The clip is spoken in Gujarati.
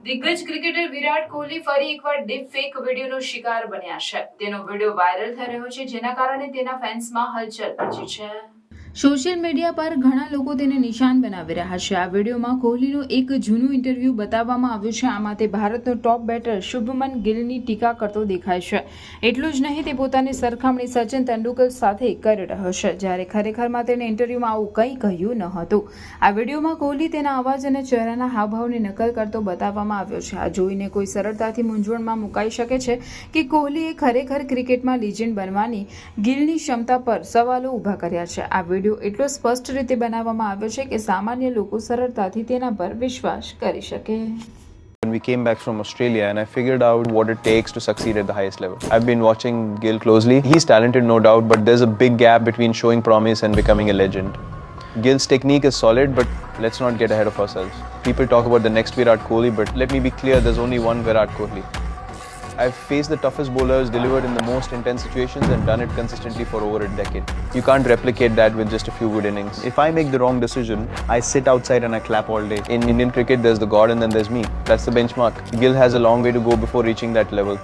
દિગ્ગજ ક્રિકેટર વિરાટ કોહલી ફરી એકવાર ડીપ ફેક વિડીયોનો શિકાર બન્યા છે. તેનો વિડીયો વાયરલ થઈ રહ્યો છે, જેના કારણે તેના ફેન્સમાં હલચલ મચી છે. સોશિયલ મીડિયા પર ઘણા લોકો તેને નિશાન બનાવી રહ્યા છે. આ વિડીયોમાં કોહલીનું એક જૂનું ઇન્ટરવ્યૂ બતાવવામાં આવ્યું છે. આમાં તે ભારતનો ટોપ બેટર શુભમન ગિલની ટીકા કરતો દેખાય છે. એટલું જ નહીં, તે પોતાની સરખામણી સચિન તેંડુલકર સાથે કરી રહ્યો છે, જ્યારે ખરેખરમાં તેને ઇન્ટરવ્યૂમાં આવું કંઈ કહ્યું ન હતું. આ વિડીયોમાં કોહલી તેના અવાજ અને ચહેરાના હાવભાવની નકલ કરતો બતાવવામાં આવ્યો છે. આ જોઈને કોઈ સરળતાથી મૂંઝવણમાં મુકાઈ શકે છે કે કોહલીએ ખરેખર ક્રિકેટમાં લિજેન્ડ બનવાની ગિલની ક્ષમતા પર સવાલો ઊભા કર્યા છે. આ વિડીયો એટલો સ્પષ્ટ રીતે બનાવવામાં આવ્યો છે કે સામાન્ય લોકો સરળતાથી તેના પર વિશ્વાસ કરી શકે. When we came back from Australia and I figured out what it takes to succeed at the highest level. I've been watching Gill closely. He's talented, no doubt, but there's a big gap between showing promise and becoming a legend. Gill's technique is solid, but let's not get ahead of ourselves. People talk about the next Virat Kohli, but let me be clear, there's only one Virat Kohli. I've faced the toughest bowlers, delivered in the most intense situations and done it consistently for over a decade. You can't replicate that with just a few good innings. If I make the wrong decision, I sit outside and I clap all day. In Indian cricket, there's the God and then there's me. That's the benchmark. Gill has a long way to go before reaching that level.